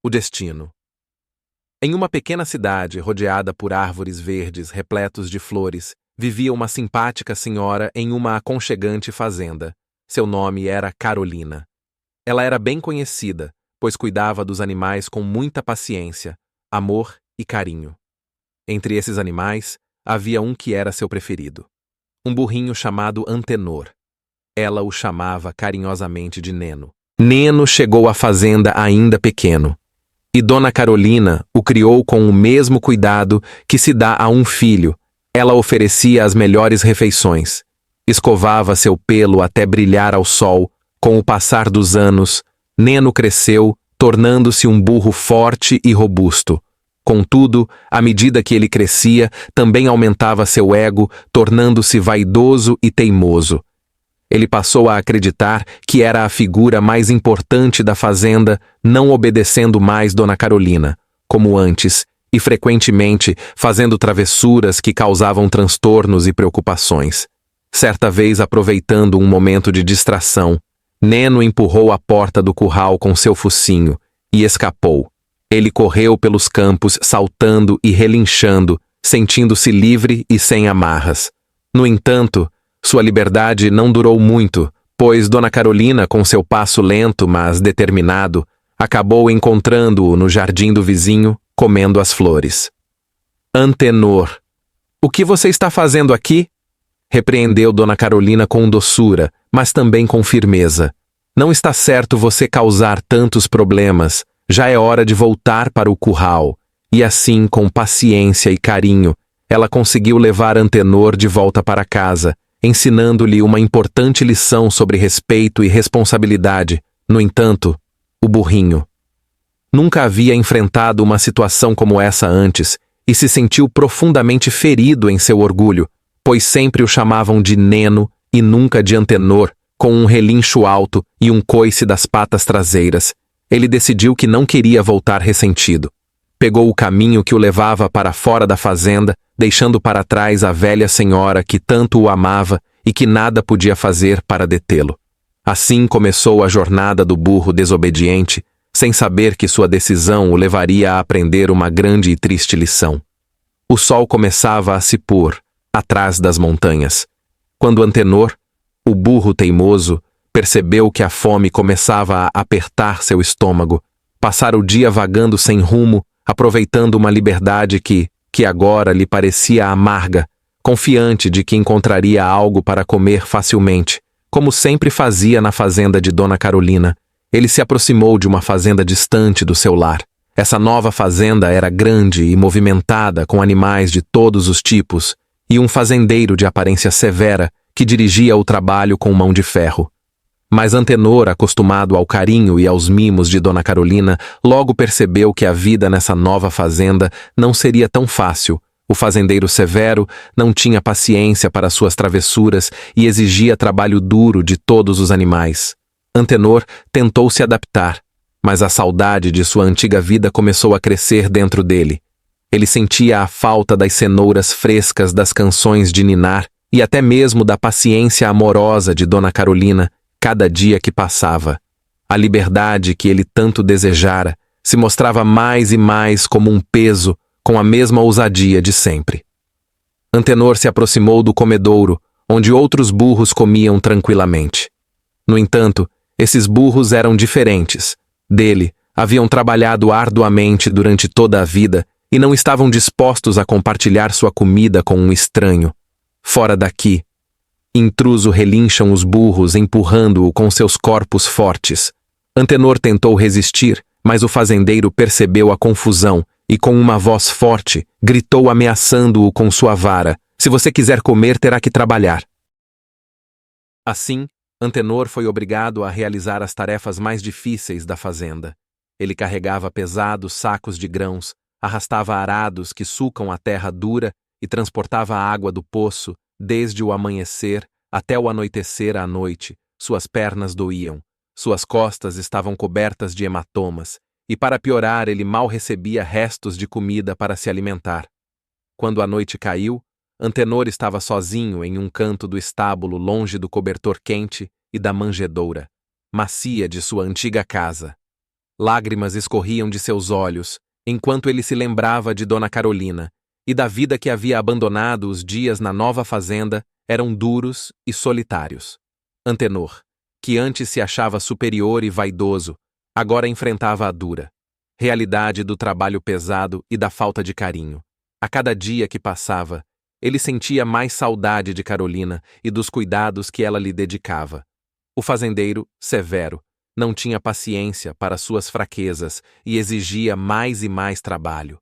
O destino. Em uma pequena cidade rodeada por árvores verdes repletos de flores, vivia uma simpática senhora em uma aconchegante fazenda. Seu nome era Carolina. Ela era bem conhecida, pois cuidava dos animais com muita paciência, amor e carinho. Entre esses animais, havia um que era seu preferido. Um burrinho chamado Antenor. Ela o chamava carinhosamente de Neno. Neno chegou à fazenda ainda pequeno, e Dona Carolina o criou com o mesmo cuidado que se dá a um filho. Ela oferecia as melhores refeições, escovava seu pelo até brilhar ao sol. Com o passar dos anos, Neno cresceu, tornando-se um burro forte e robusto. Contudo, à medida que ele crescia, também aumentava seu ego, tornando-se vaidoso e teimoso. Ele passou a acreditar que era a figura mais importante da fazenda, não obedecendo mais Dona Carolina, como antes, e frequentemente fazendo travessuras que causavam transtornos e preocupações. Certa vez, aproveitando um momento de distração, Neno empurrou a porta do curral com seu focinho e escapou. Ele correu pelos campos, saltando e relinchando, sentindo-se livre e sem amarras. No entanto, sua liberdade não durou muito, pois Dona Carolina, com seu passo lento, mas determinado, acabou encontrando-o no jardim do vizinho, comendo as flores. Antenor, o que você está fazendo aqui? Repreendeu Dona Carolina com doçura, mas também com firmeza. Não está certo você causar tantos problemas. Já é hora de voltar para o curral. E assim, com paciência e carinho, ela conseguiu levar Antenor de volta para casa, ensinando-lhe uma importante lição sobre respeito e responsabilidade. No entanto, o burrinho nunca havia enfrentado uma situação como essa antes e se sentiu profundamente ferido em seu orgulho, pois sempre o chamavam de Neno e nunca de Antenor, com um relincho alto e um coice das patas traseiras. Ele decidiu que não queria voltar ressentido. Pegou o caminho que o levava para fora da fazenda, deixando para trás a velha senhora que tanto o amava e que nada podia fazer para detê-lo. Assim começou a jornada do burro desobediente, sem saber que sua decisão o levaria a aprender uma grande e triste lição. O sol começava a se pôr, atrás das montanhas, quando Antenor, o burro teimoso, percebeu que a fome começava a apertar seu estômago, passara o dia vagando sem rumo, aproveitando uma liberdade que agora lhe parecia amarga, confiante de que encontraria algo para comer facilmente, como sempre fazia na fazenda de Dona Carolina. Ele se aproximou de uma fazenda distante do seu lar. Essa nova fazenda era grande e movimentada com animais de todos os tipos, e um fazendeiro de aparência severa que dirigia o trabalho com mão de ferro. Mas Antenor, acostumado ao carinho e aos mimos de Dona Carolina, logo percebeu que a vida nessa nova fazenda não seria tão fácil. O fazendeiro severo não tinha paciência para suas travessuras e exigia trabalho duro de todos os animais. Antenor tentou se adaptar, mas a saudade de sua antiga vida começou a crescer dentro dele. Ele sentia a falta das cenouras frescas das canções de ninar e até mesmo da paciência amorosa de Dona Carolina. Cada dia que passava, a liberdade que ele tanto desejara se mostrava mais e mais como um peso, com a mesma ousadia de sempre. Antenor se aproximou do comedouro, onde outros burros comiam tranquilamente. No entanto, esses burros eram diferentes. Dele, haviam trabalhado arduamente durante toda a vida e não estavam dispostos a compartilhar sua comida com um estranho. Fora daqui, intruso, relincham os burros, empurrando-o com seus corpos fortes. Antenor tentou resistir, mas o fazendeiro percebeu a confusão e, com uma voz forte, gritou ameaçando-o com sua vara: "Se você quiser comer, terá que trabalhar." Assim, Antenor foi obrigado a realizar as tarefas mais difíceis da fazenda. Ele carregava pesados sacos de grãos, arrastava arados que sulcam a terra dura e transportava a água do poço. Desde o amanhecer até o anoitecer à noite, suas pernas doíam, suas costas estavam cobertas de hematomas, e para piorar ele mal recebia restos de comida para se alimentar. Quando a noite caiu, Antenor estava sozinho em um canto do estábulo, longe do cobertor quente e da manjedoura, macia de sua antiga casa. Lágrimas escorriam de seus olhos, enquanto ele se lembrava de Dona Carolina, e da vida que havia abandonado. Os dias na nova fazenda eram duros e solitários. Antenor, que antes se achava superior e vaidoso, agora enfrentava a dura realidade do trabalho pesado e da falta de carinho. A cada dia que passava, ele sentia mais saudade de Carolina e dos cuidados que ela lhe dedicava. O fazendeiro, severo, não tinha paciência para suas fraquezas e exigia mais e mais trabalho.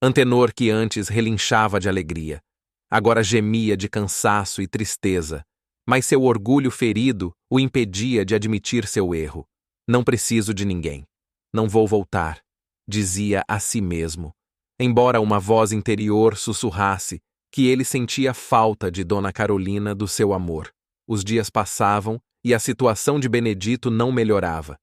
Antenor, que antes relinchava de alegria, agora gemia de cansaço e tristeza, mas seu orgulho ferido o impedia de admitir seu erro. Não preciso de ninguém. Não vou voltar, dizia a si mesmo, embora uma voz interior sussurrasse que ele sentia falta de Dona Carolina, do seu amor. Os dias passavam e a situação de Benedito não melhorava.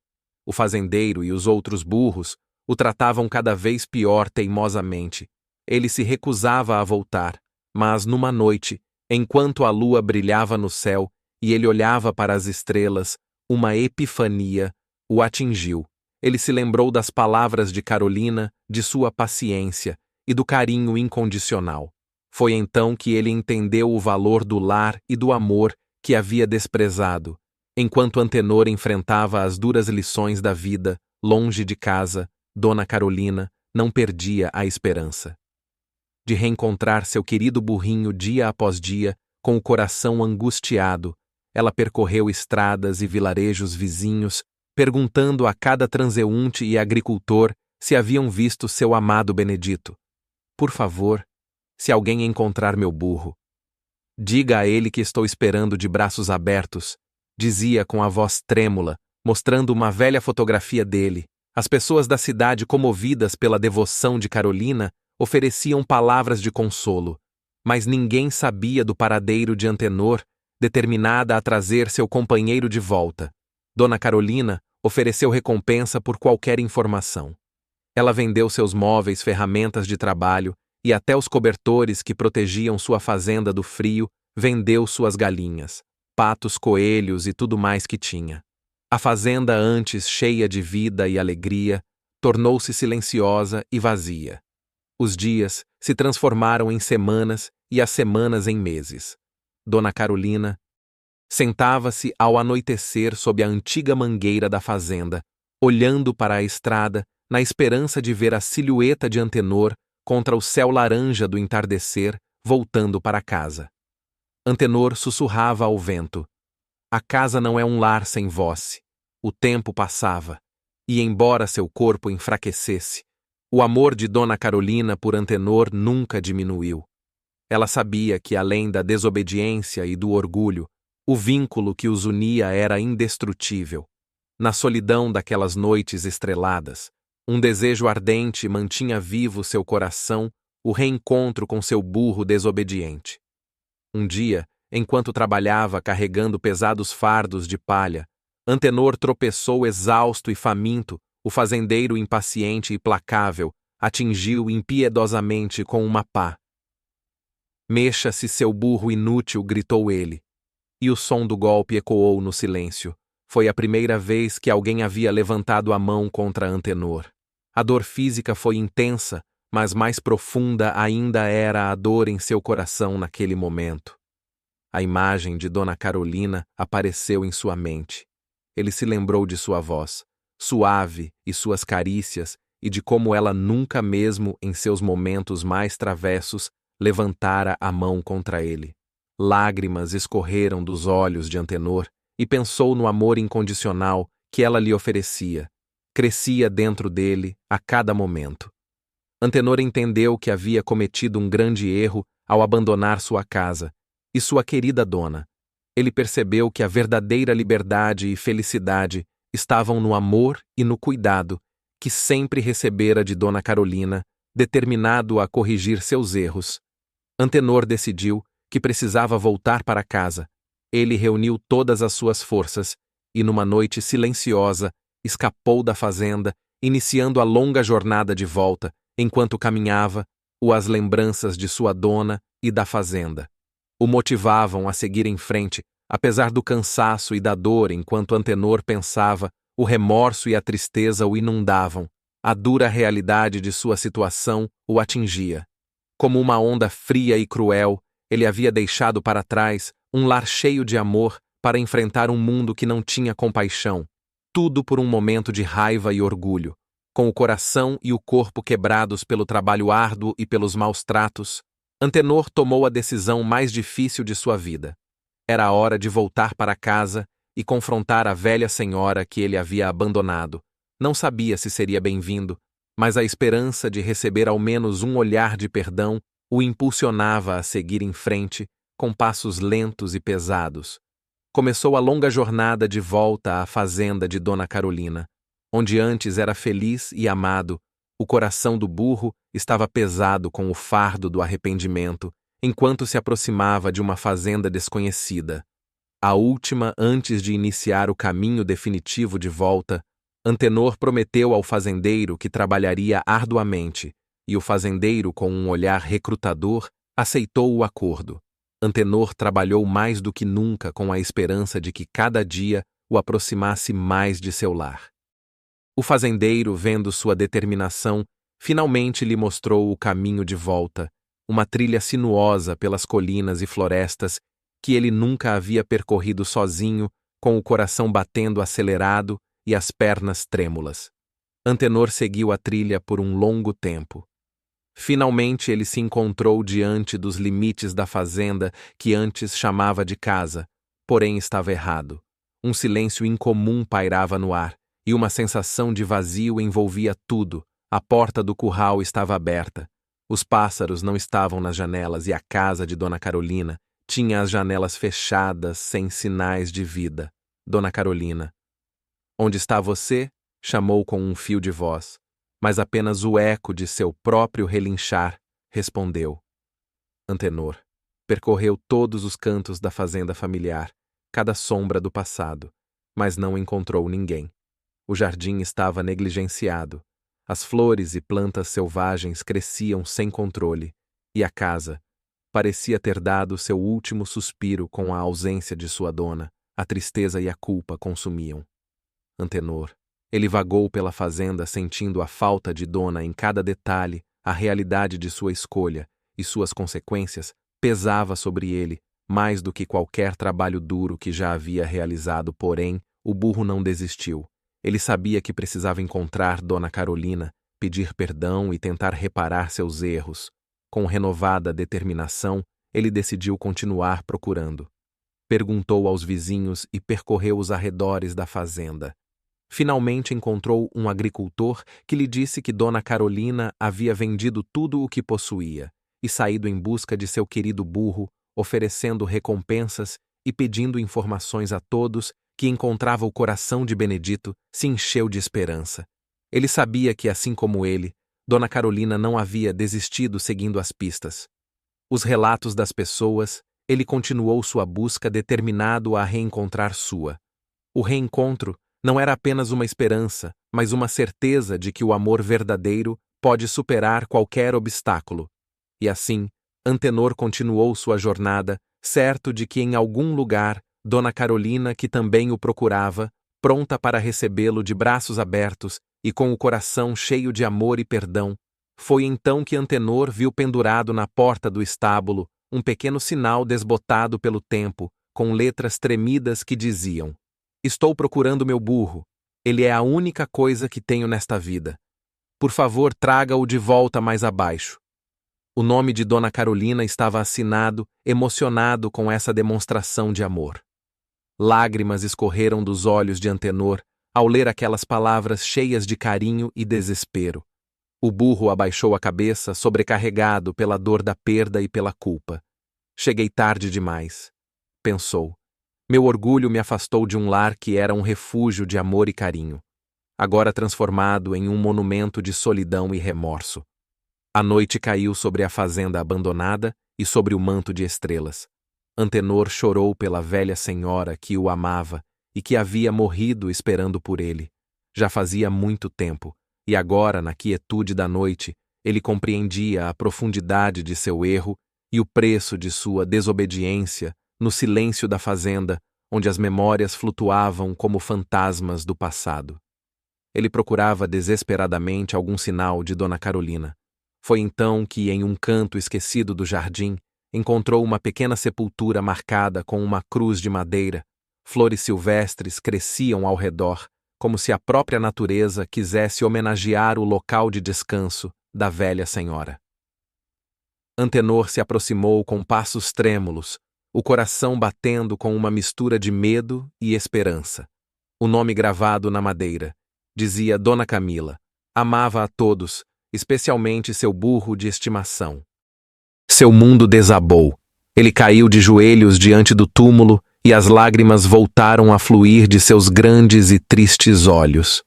O fazendeiro e os outros burros o tratavam cada vez pior teimosamente. Ele se recusava a voltar, mas numa noite, enquanto a lua brilhava no céu e ele olhava para as estrelas, uma epifania o atingiu. Ele se lembrou das palavras de Carolina, de sua paciência e do carinho incondicional. Foi então que ele entendeu o valor do lar e do amor que havia desprezado. Enquanto Antenor enfrentava as duras lições da vida, longe de casa, Dona Carolina não perdia a esperança de reencontrar seu querido burrinho dia após dia, com o coração angustiado. Ela percorreu estradas e vilarejos vizinhos, perguntando a cada transeunte e agricultor se haviam visto seu amado Benedito. Por favor, se alguém encontrar meu burro, diga a ele que estou esperando de braços abertos, dizia com a voz trêmula, mostrando uma velha fotografia dele. As pessoas da cidade, comovidas pela devoção de Carolina, ofereciam palavras de consolo, mas ninguém sabia do paradeiro de Antenor, determinada a trazer seu companheiro de volta. Dona Carolina ofereceu recompensa por qualquer informação. Ela vendeu seus móveis, ferramentas de trabalho e até os cobertores que protegiam sua fazenda do frio, vendeu suas galinhas, patos, coelhos e tudo mais que tinha. A fazenda, antes cheia de vida e alegria, tornou-se silenciosa e vazia. Os dias se transformaram em semanas e as semanas em meses. Dona Carolina sentava-se ao anoitecer sob a antiga mangueira da fazenda, olhando para a estrada, na esperança de ver a silhueta de Antenor contra o céu laranja do entardecer, voltando para casa. Antenor sussurrava ao vento: "A casa não é um lar sem voz." O tempo passava, e embora seu corpo enfraquecesse, o amor de Dona Carolina por Antenor nunca diminuiu. Ela sabia que, além da desobediência e do orgulho, o vínculo que os unia era indestrutível. Na solidão daquelas noites estreladas, um desejo ardente mantinha vivo seu coração, o reencontro com seu burro desobediente. Um dia, enquanto trabalhava carregando pesados fardos de palha, Antenor tropeçou exausto e faminto. O fazendeiro, impaciente e placável, atingiu impiedosamente com uma pá. "Mexa-se, seu burro inútil!" gritou ele. E o som do golpe ecoou no silêncio. Foi a primeira vez que alguém havia levantado a mão contra Antenor. A dor física foi intensa, mas mais profunda ainda era a dor em seu coração naquele momento. A imagem de Dona Carolina apareceu em sua mente. Ele se lembrou de sua voz, suave, e suas carícias, e de como ela nunca, mesmo em seus momentos mais travessos, levantara a mão contra ele. Lágrimas escorreram dos olhos de Antenor e pensou no amor incondicional que ela lhe oferecia. Crescia dentro dele a cada momento. Antenor entendeu que havia cometido um grande erro ao abandonar sua casa e sua querida dona. Ele percebeu que a verdadeira liberdade e felicidade estavam no amor e no cuidado que sempre recebera de Dona Carolina, determinado a corrigir seus erros. Antenor decidiu que precisava voltar para casa. Ele reuniu todas as suas forças e, numa noite silenciosa, escapou da fazenda, iniciando a longa jornada de volta, enquanto caminhava, as lembranças de sua dona e da fazenda o motivavam a seguir em frente, apesar do cansaço e da dor. Enquanto Antenor pensava, O remorso e a tristeza o inundavam. A dura realidade de sua situação o atingia. Como uma onda fria e cruel, ele havia deixado para trás um lar cheio de amor para enfrentar um mundo que não tinha compaixão. Tudo por um momento de raiva e orgulho. Com o coração e o corpo quebrados pelo trabalho árduo e pelos maus tratos, Antenor tomou a decisão mais difícil de sua vida. Era a hora de voltar para casa e confrontar a velha senhora que ele havia abandonado. Não sabia se seria bem-vindo, mas a esperança de receber ao menos um olhar de perdão o impulsionava a seguir em frente, com passos lentos e pesados. Começou a longa jornada de volta à fazenda de Dona Carolina. Onde antes era feliz e amado, o coração do burro estava pesado com o fardo do arrependimento, enquanto se aproximava de uma fazenda desconhecida. A última antes de iniciar o caminho definitivo de volta. Antenor prometeu ao fazendeiro que trabalharia arduamente, e o fazendeiro, com um olhar recrutador, aceitou o acordo. Antenor trabalhou mais do que nunca com a esperança de que cada dia o aproximasse mais de seu lar. O fazendeiro, vendo sua determinação, finalmente lhe mostrou o caminho de volta, uma trilha sinuosa pelas colinas e florestas que ele nunca havia percorrido sozinho, com o coração batendo acelerado e as pernas trêmulas. Antenor seguiu a trilha por um longo tempo. Finalmente ele se encontrou diante dos limites da fazenda que antes chamava de casa, porém estava errado. Um silêncio incomum pairava no ar, e uma sensação de vazio envolvia tudo. A porta do curral estava aberta. Os pássaros não estavam nas janelas e a casa de Dona Carolina tinha as janelas fechadas sem sinais de vida. Dona Carolina. Onde está você? Chamou com um fio de voz, mas apenas o eco de seu próprio relinchar respondeu. Antenor percorreu todos os cantos da fazenda familiar, cada sombra do passado, mas não encontrou ninguém. O jardim estava negligenciado. As flores e plantas selvagens cresciam sem controle, e a casa parecia ter dado seu último suspiro com a ausência de sua dona. A tristeza e a culpa consumiam Antenor. Ele vagou pela fazenda sentindo a falta de Dona em cada detalhe. A realidade de sua escolha e suas consequências pesava sobre ele mais do que qualquer trabalho duro que já havia realizado. Porém, o burro não desistiu. Ele sabia que precisava encontrar Dona Carolina, pedir perdão e tentar reparar seus erros. Com renovada determinação, ele decidiu continuar procurando. Perguntou aos vizinhos e percorreu os arredores da fazenda. Finalmente encontrou um agricultor que lhe disse que Dona Carolina havia vendido tudo o que possuía e saído em busca de seu querido burro, oferecendo recompensas e pedindo informações a todos que encontrava. O coração de Benedito se encheu de esperança. Ele sabia que, assim como ele, Dona Carolina não havia desistido seguindo as pistas. Os relatos das pessoas, ele continuou sua busca determinado a reencontrar sua. O reencontro não era apenas uma esperança, mas uma certeza de que o amor verdadeiro pode superar qualquer obstáculo. E assim, Antenor continuou sua jornada, certo de que em algum lugar, Dona Carolina, que também o procurava, pronta para recebê-lo de braços abertos e com o coração cheio de amor e perdão, foi então que Antenor viu pendurado na porta do estábulo um pequeno sinal desbotado pelo tempo, com letras tremidas que diziam: Estou procurando meu burro. Ele é a única coisa que tenho nesta vida. Por favor, traga-o de volta mais abaixo. O nome de Dona Carolina estava assinado, emocionado com essa demonstração de amor. Lágrimas escorreram dos olhos de Antenor ao ler aquelas palavras cheias de carinho e desespero. O burro abaixou a cabeça, sobrecarregado pela dor da perda e pela culpa. Cheguei tarde demais, pensou. Meu orgulho me afastou de um lar que era um refúgio de amor e carinho, agora transformado em um monumento de solidão e remorso. A noite caiu sobre a fazenda abandonada e sobre o manto de estrelas. Antenor chorou pela velha senhora que o amava e que havia morrido esperando por ele. Já fazia muito tempo, e agora, na quietude da noite, ele compreendia a profundidade de seu erro e o preço de sua desobediência no silêncio da fazenda, onde as memórias flutuavam como fantasmas do passado. Ele procurava desesperadamente algum sinal de Dona Carolina. Foi então que, em um canto esquecido do jardim, encontrou uma pequena sepultura marcada com uma cruz de madeira. Flores silvestres cresciam ao redor, como se a própria natureza quisesse homenagear o local de descanso da velha senhora. Antenor se aproximou com passos trêmulos, o coração batendo com uma mistura de medo e esperança. O nome gravado na madeira dizia Dona Camila. Amava a todos, especialmente seu burro de estimação. Seu mundo desabou. Ele caiu de joelhos diante do túmulo e as lágrimas voltaram a fluir de seus grandes e tristes olhos.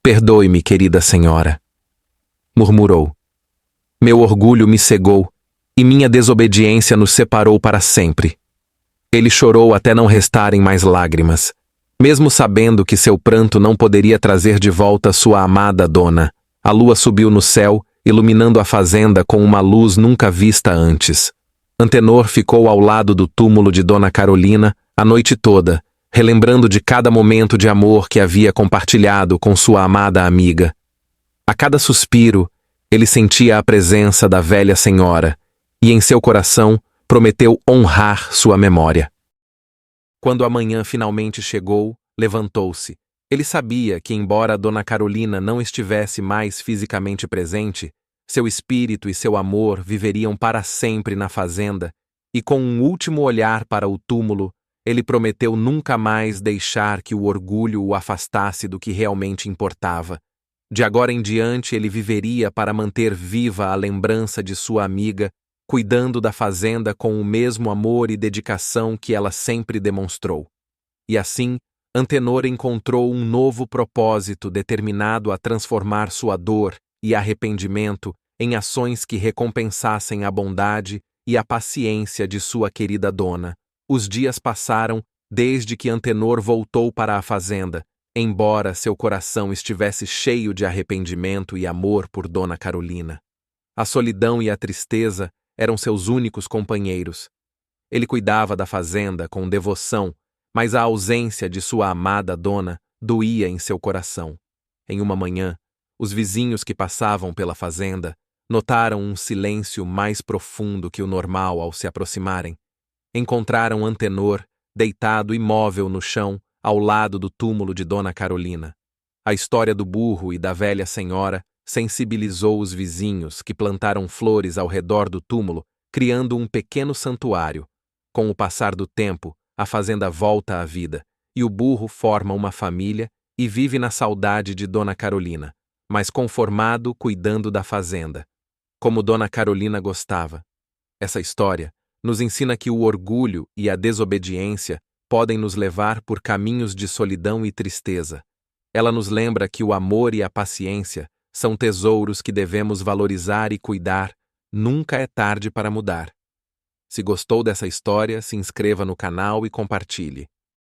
Perdoe-me, querida senhora, murmurou. Meu orgulho me cegou e minha desobediência nos separou para sempre. Ele chorou até não restarem mais lágrimas, mesmo sabendo que seu pranto não poderia trazer de volta sua amada dona. A lua subiu no céu, iluminando a fazenda com uma luz nunca vista antes. Antenor ficou ao lado do túmulo de Dona Carolina a noite toda, relembrando de cada momento de amor que havia compartilhado com sua amada amiga. A cada suspiro, ele sentia a presença da velha senhora e, em seu coração, prometeu honrar sua memória. Quando a manhã finalmente chegou, levantou-se. Ele sabia que, embora Dona Carolina não estivesse mais fisicamente presente, seu espírito e seu amor viveriam para sempre na fazenda, e com um último olhar para o túmulo, ele prometeu nunca mais deixar que o orgulho o afastasse do que realmente importava. De agora em diante, ele viveria para manter viva a lembrança de sua amiga, cuidando da fazenda com o mesmo amor e dedicação que ela sempre demonstrou. E assim, Antenor encontrou um novo propósito determinado a transformar sua dor e arrependimento em ações que recompensassem a bondade e a paciência de sua querida dona. Os dias passaram desde que Antenor voltou para a fazenda, embora seu coração estivesse cheio de arrependimento e amor por Dona Carolina. A solidão e a tristeza eram seus únicos companheiros. Ele cuidava da fazenda com devoção, mas a ausência de sua amada dona doía em seu coração. Em uma manhã, os vizinhos que passavam pela fazenda notaram um silêncio mais profundo que o normal ao se aproximarem. Encontraram Antenor deitado imóvel no chão, ao lado do túmulo de Dona Carolina. A história do burro e da velha senhora sensibilizou os vizinhos, que plantaram flores ao redor do túmulo, criando um pequeno santuário. Com o passar do tempo, a fazenda volta à vida, e o burro forma uma família e vive na saudade de Dona Carolina, mas conformado cuidando da fazenda. Como Dona Carolina gostava. Essa história nos ensina que o orgulho e a desobediência podem nos levar por caminhos de solidão e tristeza. Ela nos lembra que o amor e a paciência são tesouros que devemos valorizar e cuidar. Nunca é tarde para mudar. Se gostou dessa história, se inscreva no canal e compartilhe.